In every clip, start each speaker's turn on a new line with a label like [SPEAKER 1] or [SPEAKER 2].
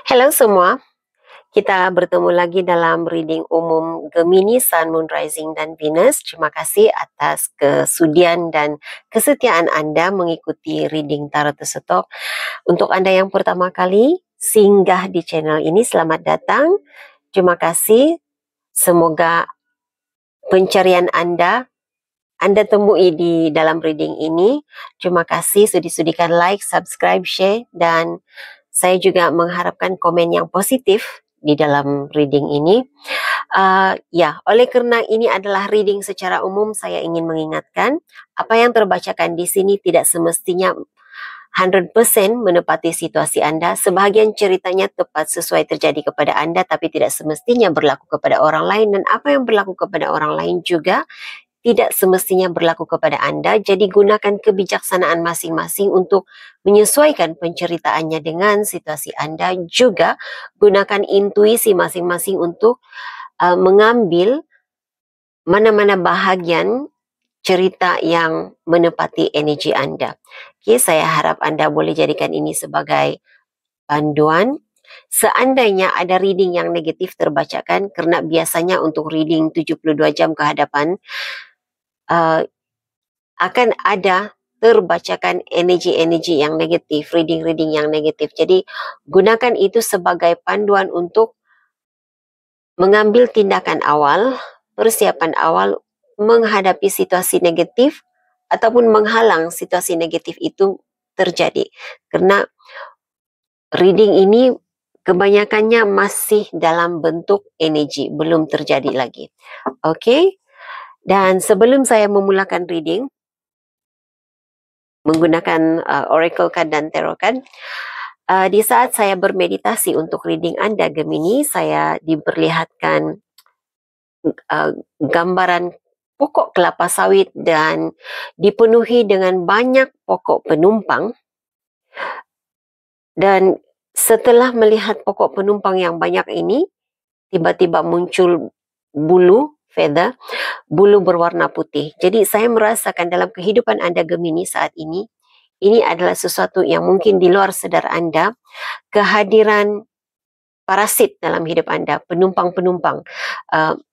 [SPEAKER 1] Hello semua, kita bertemu lagi dalam reading umum Gemini, Sun, Moon, Rising, dan Venus. Terima kasih atas kesudian dan kesetiaan Anda mengikuti reading Tarot Tesetok. Untuk Anda yang pertama kali singgah di channel ini, selamat datang. Terima kasih, semoga pencarian Anda temui di dalam reading ini. Terima kasih sudi-sudikan like, subscribe, share, dan saya juga mengharapkan komen yang positif di dalam reading ini. Oleh karena ini adalah reading secara umum, saya ingin mengingatkan apa yang terbacakan di sini tidak semestinya 100% menepati situasi Anda. Sebahagian ceritanya tepat sesuai terjadi kepada Anda, tapi tidak semestinya berlaku kepada orang lain. Dan apa yang berlaku kepada orang lain juga tidak semestinya berlaku kepada Anda. Jadi gunakan kebijaksanaan masing-masing untuk menyesuaikan penceritaannya dengan situasi Anda. Juga gunakan intuisi masing-masing untuk mengambil mana-mana bahagian cerita yang menepati energi Anda. Oke, saya harap Anda boleh jadikan ini sebagai panduan. Seandainya ada reading yang negatif terbacakan, karena biasanya untuk reading 72 jam ke hadapan, akan ada terbacakan energi-energi yang negatif, reading-reading yang negatif. Jadi gunakan itu sebagai panduan untuk mengambil tindakan awal, persiapan awal menghadapi situasi negatif ataupun menghalang situasi negatif itu terjadi. Karena reading ini kebanyakannya masih dalam bentuk energi, belum terjadi lagi. Oke? Dan sebelum saya memulakan reading menggunakan oracle card dan tarot card, di saat saya bermeditasi untuk reading Anda Gemini, saya diperlihatkan gambaran pokok kelapa sawit dan dipenuhi dengan banyak pokok penumpang. Dan setelah melihat pokok penumpang yang banyak ini, tiba-tiba muncul bulu, feather, bulu berwarna putih. Jadi saya merasakan dalam kehidupan Anda Gemini saat ini adalah sesuatu yang mungkin di luar sadar Anda, kehadiran parasit dalam hidup Anda, penumpang-penumpang.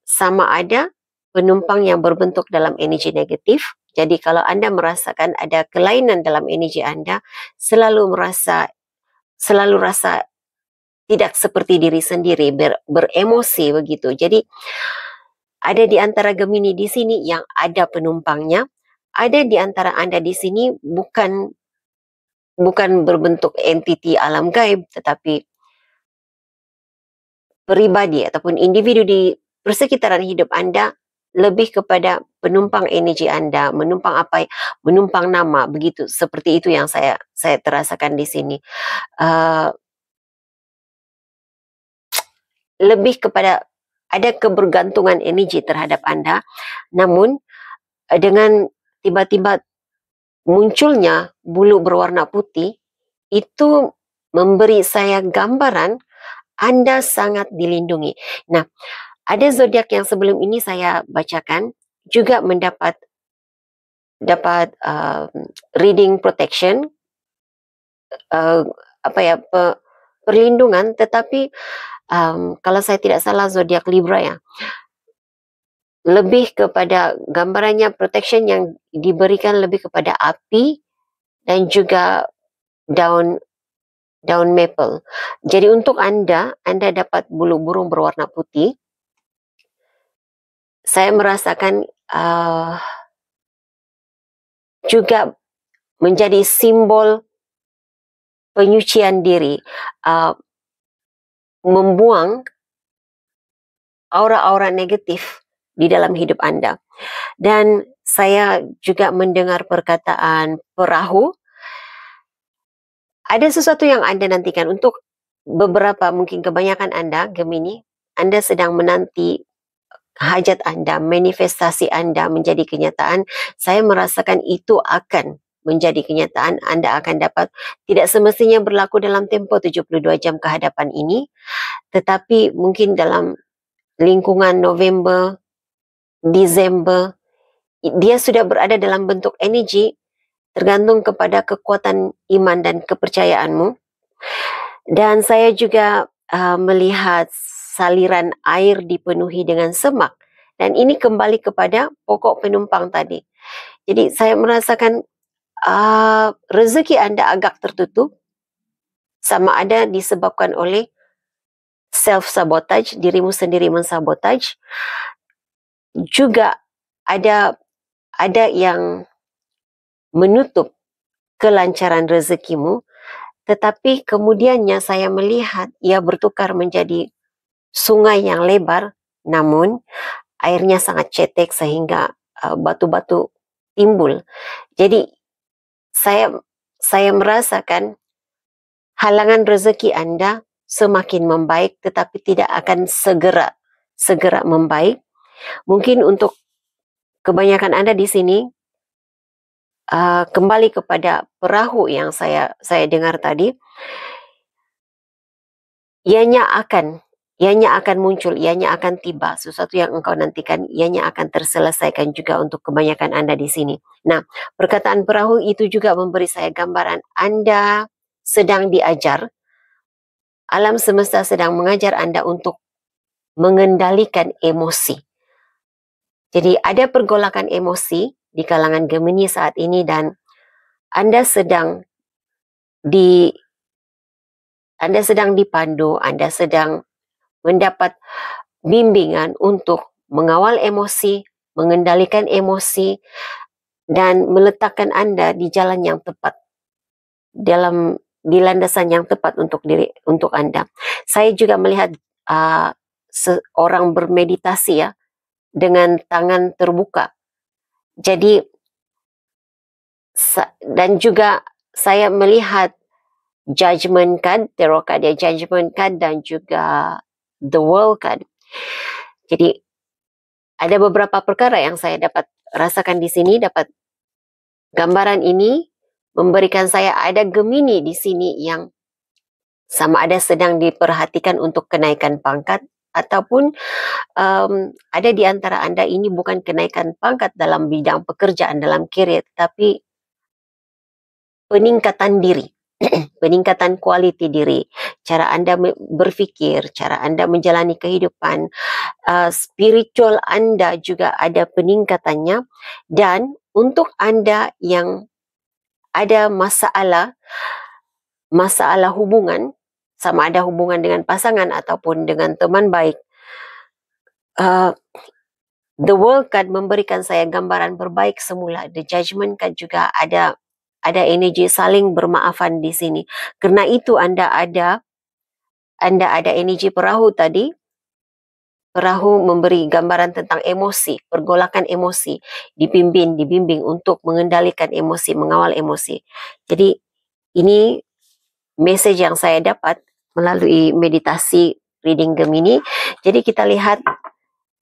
[SPEAKER 1] Sama ada penumpang yang berbentuk dalam energi negatif. Jadi kalau Anda merasakan ada kelainan dalam energi Anda, selalu rasa tidak seperti diri sendiri, beremosi begitu. Jadi ada di antara Gemini di sini yang ada penumpangnya, ada di antara Anda di sini bukan berbentuk entiti alam gaib, tetapi pribadi ataupun individu di persekitaran hidup Anda lebih kepada penumpang energi Anda, menumpang nama, begitu. Seperti itu yang saya terasakan di sini. Lebih kepada ada kebergantungan energi terhadap Anda, namun dengan tiba-tiba munculnya bulu berwarna putih, itu memberi saya gambaran Anda sangat dilindungi. Nah, ada zodiak yang sebelum ini saya bacakan juga mendapat reading protection, perlindungan, tetapi kalau saya tidak salah zodiak Libra ya, lebih kepada gambarannya protection yang diberikan lebih kepada api dan juga daun maple. Jadi untuk Anda dapat bulu burung berwarna putih. Saya merasakan juga menjadi simbol penyucian diri, membuang aura-aura negatif di dalam hidup Anda. Dan saya juga mendengar perkataan perahu. Ada sesuatu yang Anda nantikan. Untuk beberapa, mungkin kebanyakan Anda Gemini, Anda sedang menanti hajat Anda, manifestasi Anda menjadi kenyataan. Saya merasakan itu akan menjadi kenyataan. Anda akan dapat, tidak semestinya berlaku dalam tempo 72 jam ke hadapan ini, tetapi mungkin dalam lingkungan November, Desember, dia sudah berada dalam bentuk energi, tergantung kepada kekuatan iman dan kepercayaanmu. Dan saya juga melihat saliran air dipenuhi dengan semak. Dan ini kembali kepada pokok penumpang tadi. Jadi saya merasakan rezeki Anda agak tertutup, sama ada disebabkan oleh self-sabotage, dirimu sendiri mensabotage. Juga ada yang menutup kelancaran rezekimu, tetapi kemudiannya saya melihat ia bertukar menjadi sungai yang lebar, namun airnya sangat cetek sehingga batu-batu timbul. Jadi saya merasakan halangan rezeki Anda semakin membaik, tetapi tidak akan segera membaik. Mungkin untuk kebanyakan Anda di sini kembali kepada perahu yang saya dengar tadi, ianya akan muncul, ianya akan tiba. Sesuatu yang engkau nantikan, ianya akan terselesaikan juga untuk kebanyakan Anda di sini. Nah, perkataan perahu itu juga memberi saya gambaran Anda sedang diajar. Alam semesta sedang mengajar Anda untuk mengendalikan emosi. Jadi ada pergolakan emosi di kalangan Gemini saat ini, dan Anda sedang dipandu, Anda sedang mendapat bimbingan untuk mengawal emosi, mengendalikan emosi, dan meletakkan Anda di jalan yang tepat, di landasan yang tepat untuk Anda. Saya juga melihat seorang bermeditasi ya, dengan tangan terbuka. Jadi dan juga saya melihat Judgment card, tarot card ya, Judgment card dan juga The World card. Jadi ada beberapa perkara yang saya dapat rasakan di sini, dapat gambaran ini memberikan saya ada Gemini di sini yang sama ada sedang diperhatikan untuk kenaikan pangkat, ataupun ada di antara Anda ini bukan kenaikan pangkat dalam bidang pekerjaan, dalam career, tapi peningkatan diri, peningkatan kualiti diri, cara Anda berpikir, cara Anda menjalani kehidupan, spiritual Anda juga ada peningkatannya. Dan untuk Anda yang ada masalah hubungan, sama ada hubungan dengan pasangan ataupun dengan teman baik, The World card memberikan saya gambaran berbaik semula. The Judgment card juga ada energi saling bermaafan di sini. Karena itu Anda ada energi perahu tadi. Perahu memberi gambaran tentang emosi, pergolakan emosi, dibimbing untuk mengendalikan emosi, mengawal emosi. Jadi ini message yang saya dapat melalui meditasi reading Gemini. Jadi kita lihat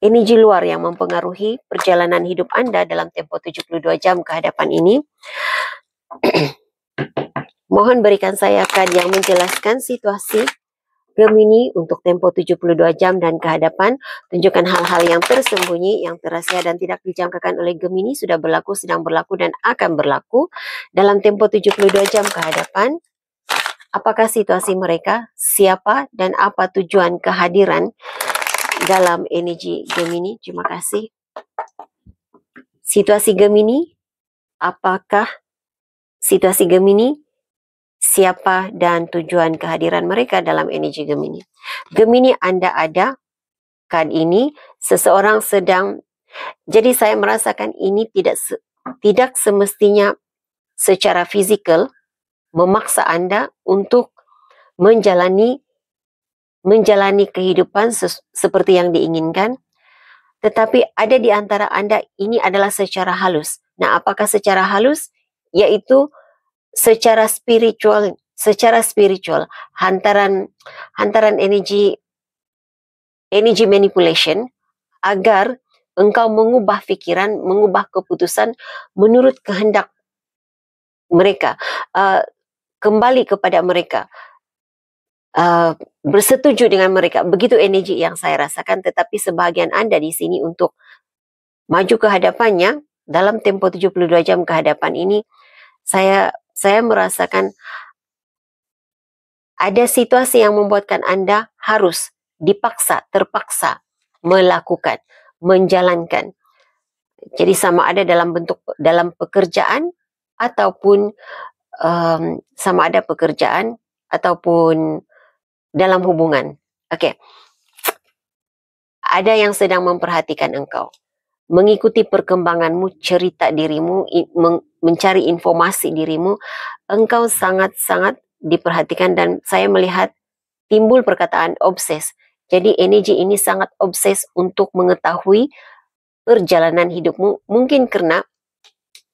[SPEAKER 1] energi luar yang mempengaruhi perjalanan hidup Anda dalam tempo 72 jam ke hadapan ini. Mohon berikan saya card yang menjelaskan situasi Gemini untuk tempo 72 jam dan ke hadapan. Tunjukkan hal-hal yang tersembunyi, yang terahsia dan tidak dijangkakan oleh Gemini, sudah berlaku, sedang berlaku, dan akan berlaku dalam tempo 72 jam ke hadapan. Apakah situasi mereka, siapa, dan apa tujuan kehadiran dalam energi Gemini? Terima kasih. Situasi Gemini, apakah situasi Gemini, siapa dan tujuan kehadiran mereka dalam energi Gemini? Gemini, Anda ada card ini, seseorang sedang, jadi saya merasakan ini tidak semestinya secara fisikal memaksa Anda untuk menjalani kehidupan seperti yang diinginkan, tetapi ada di antara Anda ini adalah secara halus. Nah, apakah secara halus? Yaitu secara spiritual, hantaran energi manipulation, agar engkau mengubah pikiran, mengubah keputusan menurut kehendak mereka, kembali kepada mereka, bersetuju dengan mereka. Begitu energi yang saya rasakan. Tetapi sebahagian Anda di sini untuk maju ke hadapannya dalam tempo 72 jam ke hadapan ini, saya merasakan Ada situasi yang membuatkan Anda harus dipaksa, terpaksa melakukan, menjalankan. Jadi sama ada dalam pekerjaan ataupun sama ada pekerjaan ataupun dalam hubungan. Oke. Ada yang sedang memperhatikan engkau, mengikuti perkembanganmu, cerita dirimu, mencari informasi dirimu. Engkau sangat-sangat diperhatikan dan saya melihat timbul perkataan obses. Jadi energi ini sangat obses untuk mengetahui perjalanan hidupmu, mungkin karena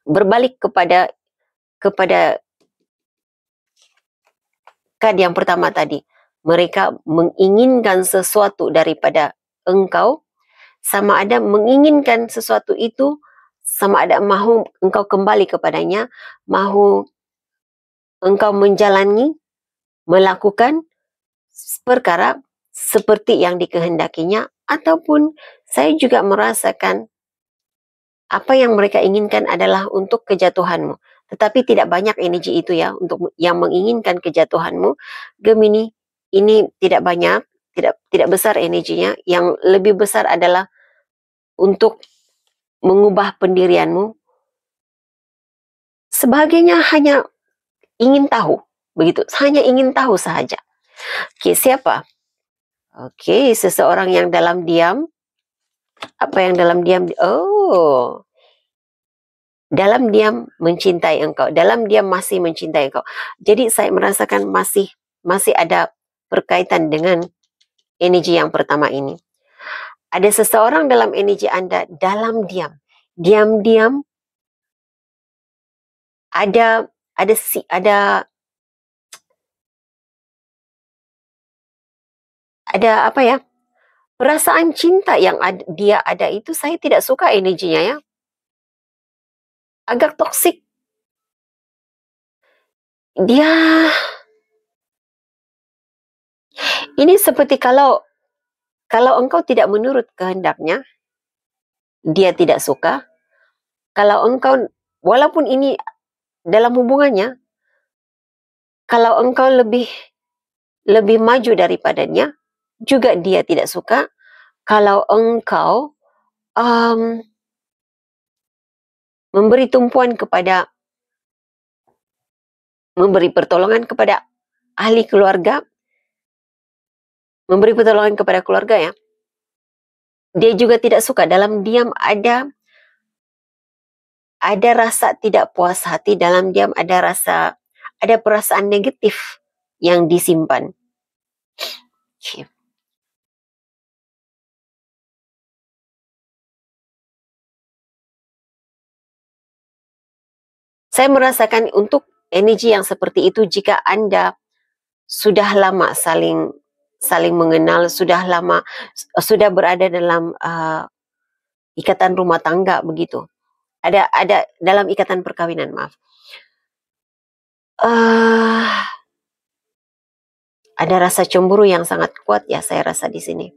[SPEAKER 1] berbalik kepada kad yang pertama tadi. Mereka menginginkan sesuatu daripada engkau, sama ada menginginkan sesuatu itu, sama ada mahu engkau kembali kepadanya, mahu engkau menjalani, melakukan perkara seperti yang dikehendakinya, ataupun saya juga merasakan apa yang mereka inginkan adalah untuk kejatuhanmu. Tetapi tidak banyak energi itu ya, untuk yang menginginkan kejatuhanmu. Gemini, ini tidak banyak, tidak besar energinya. Yang lebih besar adalah untuk mengubah pendirianmu. Sebagainya hanya ingin tahu, begitu. Hanya ingin tahu sahaja. Oke, siapa? Oke, seseorang yang dalam diam. Apa yang dalam diam? Oh, dalam diam mencintai engkau, dalam diam masih mencintai engkau. Jadi saya merasakan masih ada berkaitan dengan energi yang pertama ini. Ada seseorang dalam energi Anda dalam diam, diam-diam ada apa ya? Perasaan cinta yang dia ada itu saya tidak suka energinya ya. Agak toksik. Ini seperti kalau engkau tidak menurut kehendaknya, dia tidak suka. Kalau engkau, walaupun ini dalam hubungannya, kalau engkau lebih maju daripadanya, juga dia tidak suka. Kalau engkau memberi pertolongan kepada ahli keluarga, memberi pertolongan kepada keluarga ya, dia juga tidak suka. Dalam diam ada rasa tidak puas hati, dalam diam ada perasaan negatif yang disimpan. Saya merasakan untuk energi yang seperti itu, jika Anda sudah lama saling mengenal, sudah berada dalam ikatan rumah tangga begitu. Ada dalam ikatan perkawinan, maaf. Ada rasa cemburu yang sangat kuat ya, saya rasa di sini.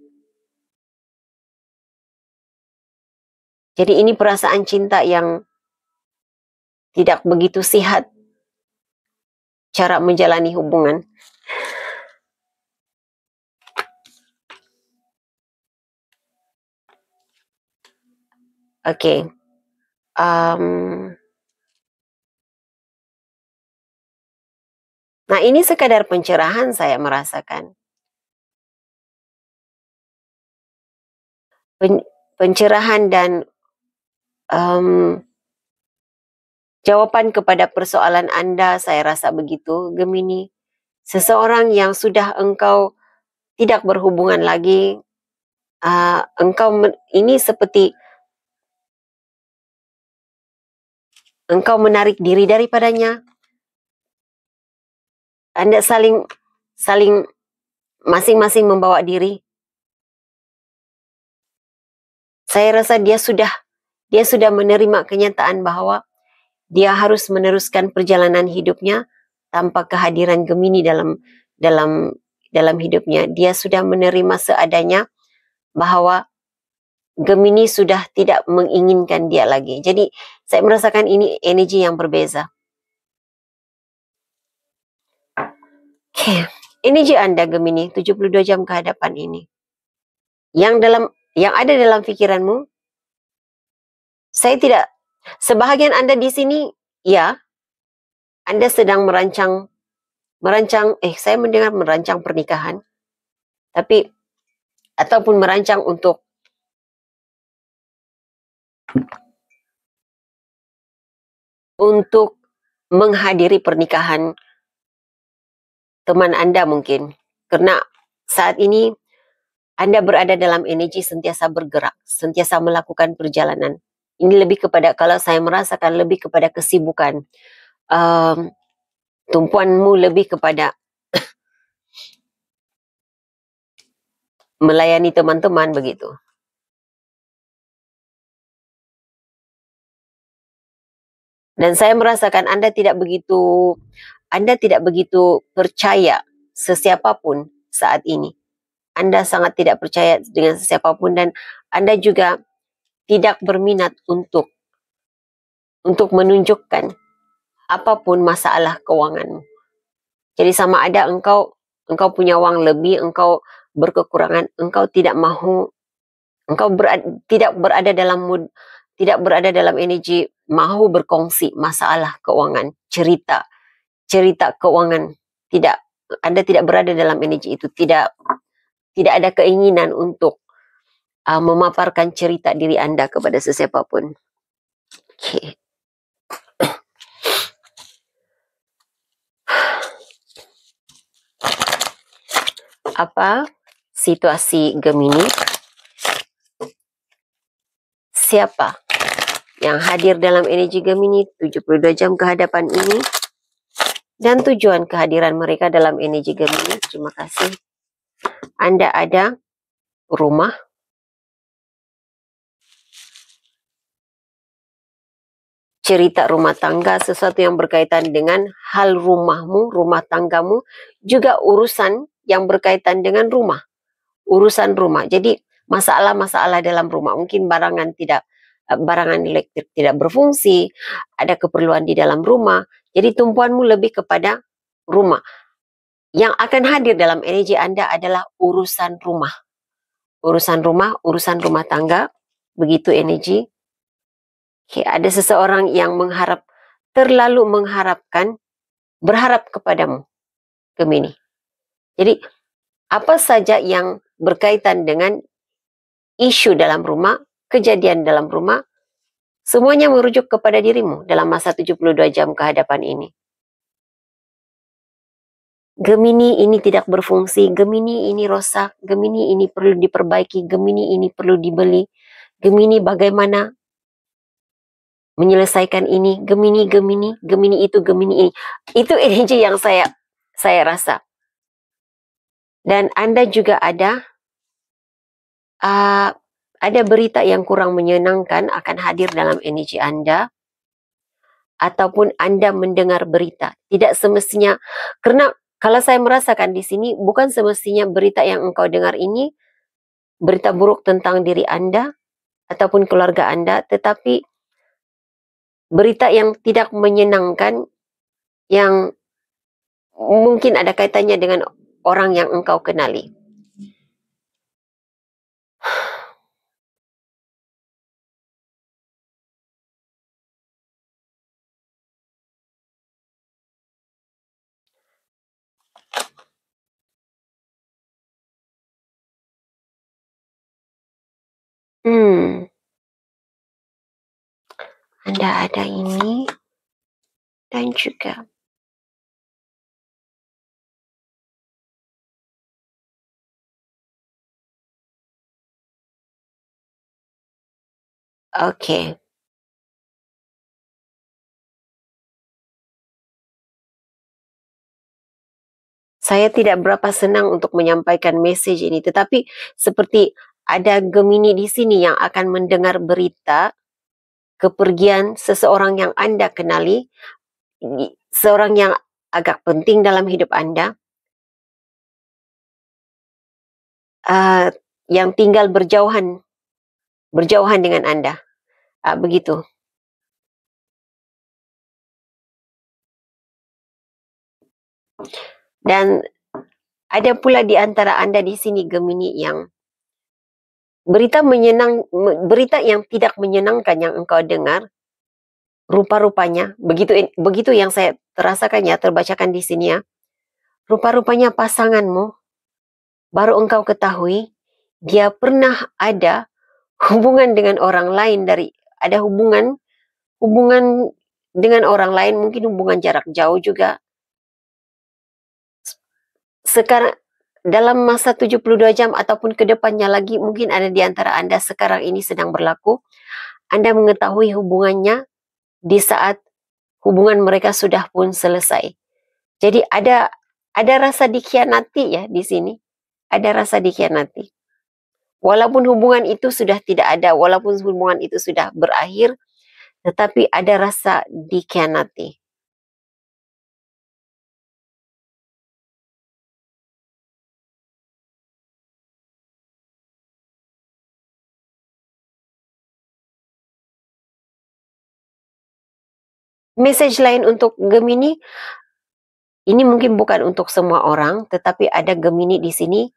[SPEAKER 1] Jadi ini perasaan cinta yang tidak begitu sehat cara menjalani hubungan. Oke. Nah, ini sekadar pencerahan saya merasakan. Pencerahan dan jawaban kepada persoalan Anda, saya rasa begitu, Gemini. Seseorang yang sudah engkau tidak berhubungan lagi, ini seperti engkau menarik diri daripadanya. Anda saling masing-masing membawa diri. Saya rasa dia sudah menerima kenyataan bahwa dia harus meneruskan perjalanan hidupnya tanpa kehadiran Gemini dalam hidupnya. Dia sudah menerima seadanya bahwa Gemini sudah tidak menginginkan dia lagi. Jadi saya merasakan ini energi yang berbeza. Oke. energi Anda Gemini 72 jam ke hadapan ini. Yang ada dalam pikiranmu, sebahagian Anda di sini, ya, Anda sedang saya mendengar merancang pernikahan, ataupun merancang untuk menghadiri pernikahan teman Anda mungkin. Karena saat ini Anda berada dalam energi sentiasa bergerak, sentiasa melakukan perjalanan. Ini lebih kepada, kalau saya merasakan lebih kepada kesibukan. Tumpuanmu lebih kepada melayani teman-teman begitu. Dan saya merasakan Anda tidak begitu percaya sesiapapun saat ini. Anda sangat tidak percaya dengan sesiapapun, dan Anda juga tidak berminat untuk menunjukkan apapun masalah keuanganmu. Jadi sama ada engkau punya uang lebih, engkau berkekurangan, engkau tidak mahu, tidak berada dalam energi mahu berkongsi masalah keuangan, cerita keuangan. Tidak, Anda tidak berada dalam energi itu, tidak ada keinginan untuk memaparkan cerita diri Anda kepada sesiapapun. Okay. Apa situasi Gemini? Siapa yang hadir dalam energi Gemini 72 jam ke hadapan ini? Dan tujuan kehadiran mereka dalam energi Gemini. Terima kasih. Anda ada rumah, cerita rumah tangga, sesuatu yang berkaitan dengan hal rumahmu, rumah tanggamu, juga urusan yang berkaitan dengan rumah, urusan rumah. Jadi masalah-masalah dalam rumah, mungkin barangan elektrik tidak berfungsi, ada keperluan di dalam rumah. Jadi tumpuanmu lebih kepada rumah. Yang akan hadir dalam energi Anda adalah urusan rumah. Urusan rumah tangga, begitu energi. Okay, ada seseorang yang terlalu berharap kepadamu, Gemini. Jadi, apa saja yang berkaitan dengan isu dalam rumah, kejadian dalam rumah, semuanya merujuk kepada dirimu dalam masa 72 jam ke hadapan ini. Gemini ini tidak berfungsi, Gemini ini rosak, Gemini ini perlu diperbaiki, Gemini ini perlu dibeli, Gemini bagaimana menyelesaikan ini, Gemini itu, Gemini ini. Itu energi yang saya rasa. Dan Anda juga ada berita yang kurang menyenangkan akan hadir dalam energi Anda, ataupun Anda mendengar berita. Tidak semestinya, karena kalau saya merasakan di sini, bukan semestinya berita yang engkau dengar ini berita buruk tentang diri Anda ataupun keluarga Anda, tetapi berita yang tidak menyenangkan yang mungkin ada kaitannya dengan orang yang engkau kenali. Anda ada ini dan juga oke. Saya tidak berapa senang untuk menyampaikan message ini, tetapi seperti ada Gemini di sini yang akan mendengar berita kepergian seseorang yang Anda kenali, seorang yang agak penting dalam hidup Anda, yang tinggal berjauhan dengan Anda, begitu. Dan Ada pula di antara Anda di sini Gemini yang berita yang tidak menyenangkan yang engkau dengar, rupa-rupanya begitu yang saya terasakan ya, terbacakan di sini ya. Rupa-rupanya pasanganmu baru engkau ketahui dia pernah ada hubungan dengan orang lain ada hubungan dengan orang lain, mungkin hubungan jarak jauh juga. Sekarang dalam masa 72 jam ataupun kedepannya lagi mungkin ada di antara Anda sekarang ini sedang berlaku. Anda mengetahui hubungannya di saat hubungan mereka sudah pun selesai. Jadi ada rasa dikhianati ya di sini. Ada rasa dikhianati. Walaupun hubungan itu sudah tidak ada, walaupun hubungan itu sudah berakhir, tetapi ada rasa dikhianati. Message lain untuk Gemini, ini mungkin bukan untuk semua orang, tetapi ada Gemini di sini.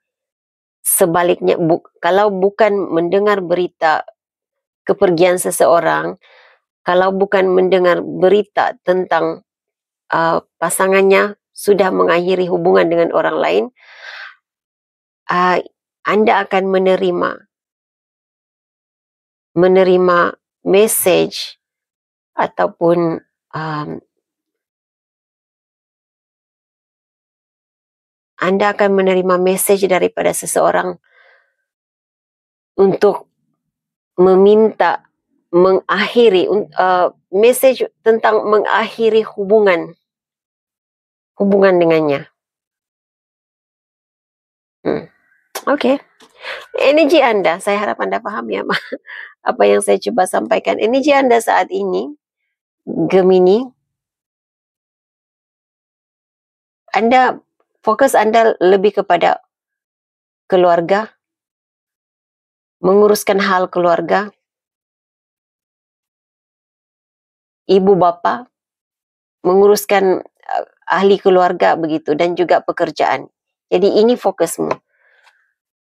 [SPEAKER 1] Sebaliknya, kalau bukan mendengar berita kepergian seseorang, kalau bukan mendengar berita tentang pasangannya sudah mengakhiri hubungan dengan orang lain, Anda akan menerima message ataupun Anda akan menerima message daripada seseorang untuk meminta mengakhiri message tentang mengakhiri hubungan dengannya. Oke. Energi Anda, saya harap Anda paham ya apa yang saya coba sampaikan. Energi Anda saat ini, Gemini, fokus Anda lebih kepada keluarga, menguruskan hal keluarga, ibu bapa, menguruskan ahli keluarga begitu, dan juga pekerjaan. Jadi ini fokusmu.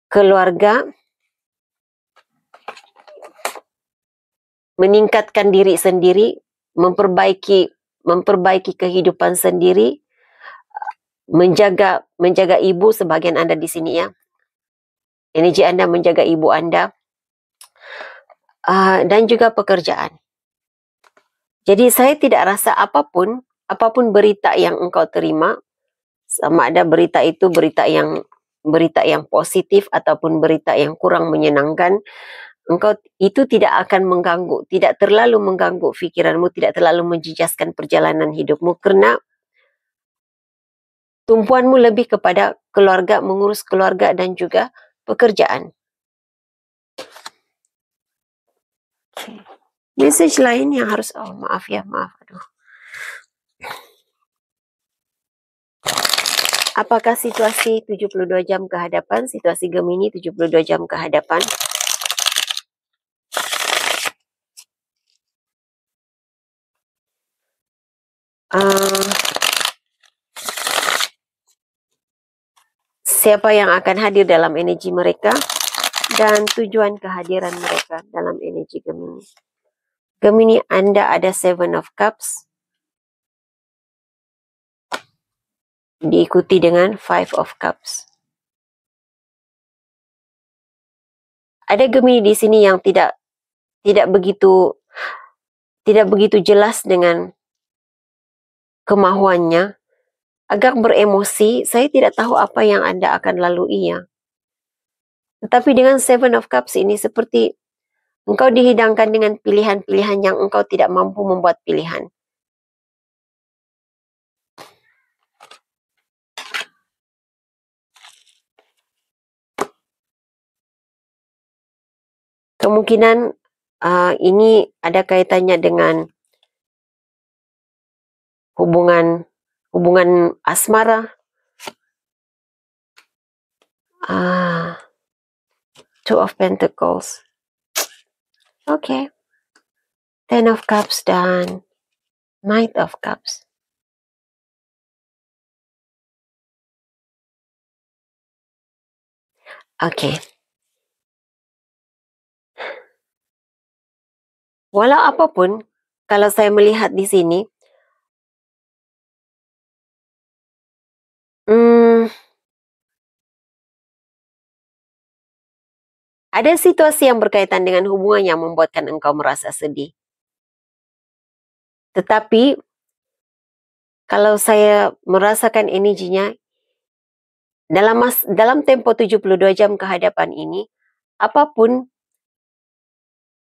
[SPEAKER 1] Keluarga, meningkatkan diri sendiri, memperbaiki kehidupan sendiri, menjaga ibu, sebagian Anda di sini ya. Energi Anda menjaga ibu Anda, dan juga pekerjaan. Jadi saya tidak rasa apapun berita yang engkau terima, sama ada berita itu berita yang positif ataupun berita yang kurang menyenangkan, engkau itu tidak akan mengganggu, tidak terlalu mengganggu pikiranmu, tidak terlalu menjejaskan perjalanan hidupmu, karena tumpuanmu lebih kepada keluarga, mengurus keluarga dan juga pekerjaan. Message lain yang harus, maaf. Apakah situasi 72 jam ke hadapan, situasi Gemini 72 jam ke hadapan? Siapa yang akan hadir dalam energi mereka dan tujuan kehadiran mereka dalam energi Gemini. Gemini, Anda ada 7 of Cups, diikuti dengan 5 of Cups. Ada Gemini di sini yang tidak begitu jelas dengan kemahuannya, agak beremosi. Saya tidak tahu apa yang Anda akan lalui ya. Tetapi dengan 7 of Cups ini seperti engkau dihidangkan dengan pilihan-pilihan yang engkau tidak mampu membuat pilihan. Kemungkinan ini ada kaitannya dengan hubungan asmara. Two of Pentacles. Okay. 10 of Cups dan Knight of Cups. Oke. Walau apapun, kalau saya melihat di sini, ada situasi yang berkaitan dengan hubungan yang membuatkan engkau merasa sedih. Tetapi, kalau saya merasakan energinya, dalam tempo 72 jam ke hadapan ini, apapun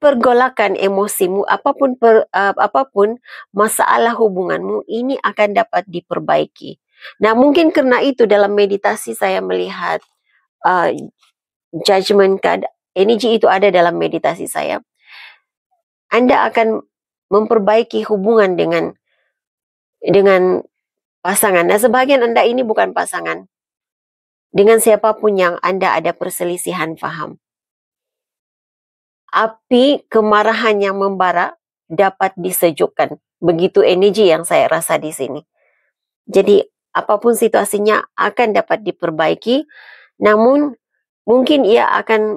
[SPEAKER 1] pergolakan emosimu, apapun masalah hubunganmu, ini akan dapat diperbaiki. Nah, mungkin karena itu dalam meditasi saya melihat uh, judgment card, energi itu ada dalam meditasi saya. Anda akan memperbaiki hubungan dengan pasangan. Nah, sebagian Anda ini bukan pasangan. Dengan siapapun yang Anda ada perselisihan paham. Api kemarahan yang membara dapat disejukkan. Begitu energi yang saya rasa di sini. Jadi, apapun situasinya akan dapat diperbaiki. Namun, mungkin isunya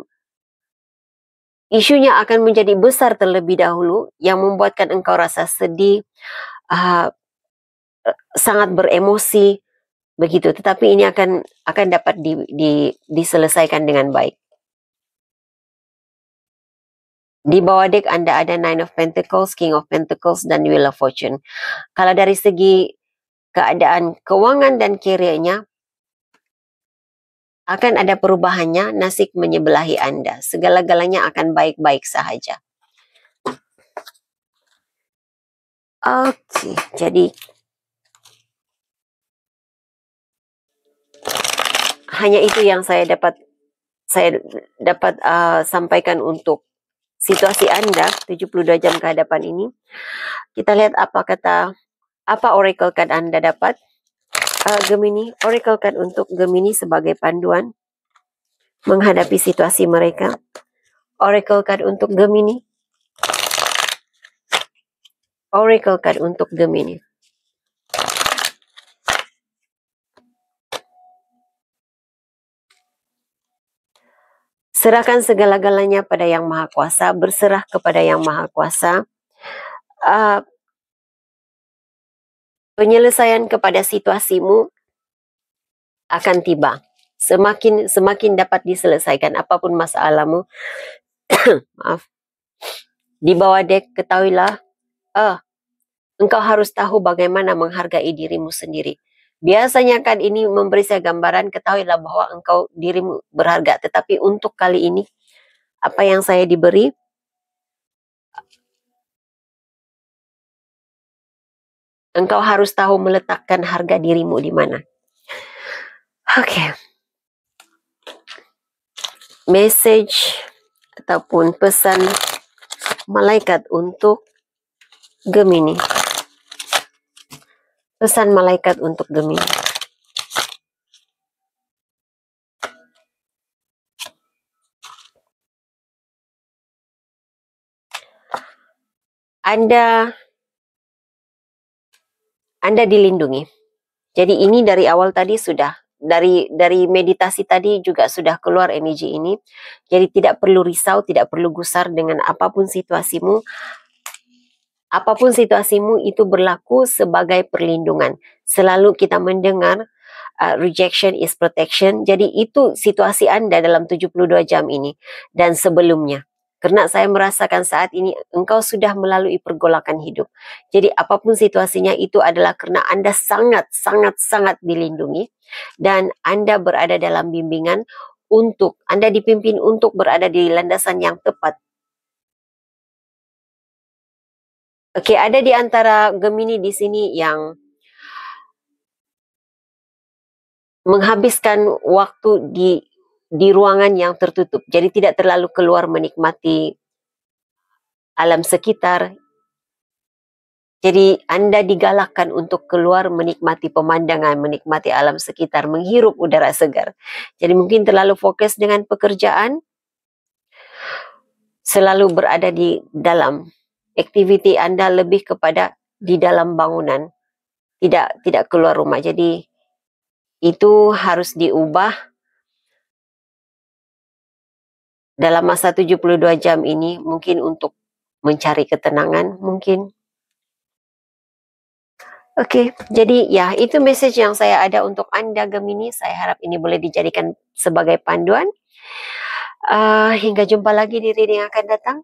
[SPEAKER 1] akan menjadi besar terlebih dahulu yang membuatkan engkau rasa sedih, sangat beremosi, begitu. Tetapi ini akan dapat diselesaikan dengan baik. Di bawah dek Anda ada Nine of Pentacles, King of Pentacles, dan Wheel of Fortune. Kalau dari segi keadaan keuangan dan career-nya, akan ada perubahannya, nasib menyebelahi Anda. Segala-galanya akan baik-baik sahaja. Oke, jadi hanya itu yang saya dapat sampaikan untuk situasi Anda 72 jam ke hadapan ini. Kita lihat apa oracle card Anda dapat. Gemini, oracle card untuk Gemini sebagai panduan menghadapi situasi mereka. Oracle card untuk Gemini. Oracle card untuk Gemini. Serahkan segala-galanya pada Yang Maha Kuasa, berserah kepada Yang Maha Kuasa. Penyelesaian kepada situasimu akan tiba. Semakin dapat diselesaikan apapun masalahmu. Maaf. Di bawah dek, ketahuilah, engkau harus tahu bagaimana menghargai dirimu sendiri. Biasanya kan ini memberi saya gambaran, ketahuilah bahwa dirimu berharga. Tetapi untuk kali ini, apa yang saya diberi, engkau harus tahu meletakkan harga dirimu di mana. Oke. Message ataupun pesan malaikat untuk Gemini. Pesan malaikat untuk Gemini. Anda dilindungi. Jadi ini dari awal tadi dari meditasi tadi juga sudah keluar energi ini. Jadi tidak perlu risau, tidak perlu gusar dengan apapun situasimu. Apapun situasimu itu berlaku sebagai perlindungan. Selalu kita mendengar rejection is protection. Jadi itu situasi Anda dalam 72 jam ini dan sebelumnya. Karena saya merasakan saat ini engkau sudah melalui pergolakan hidup. Jadi apapun situasinya itu adalah karena Anda sangat dilindungi. Dan Anda berada dalam bimbingan Anda dipimpin untuk berada di landasan yang tepat. Oke, ada di antara Gemini di sini yang menghabiskan waktu di ruangan yang tertutup. Jadi tidak terlalu keluar menikmati alam sekitar. Jadi Anda digalakkan untuk keluar menikmati pemandangan, menikmati alam sekitar, menghirup udara segar. Jadi mungkin terlalu fokus dengan pekerjaan, selalu berada di dalam. Aktiviti Anda lebih kepada di dalam bangunan, tidak keluar rumah. Jadi itu harus diubah. dalam masa 72 jam ini mungkin untuk mencari ketenangan mungkin. Oke, jadi ya itu message yang saya ada untuk Anda Gemini. Saya harap ini boleh dijadikan sebagai panduan. Hingga jumpa lagi di reading yang akan datang.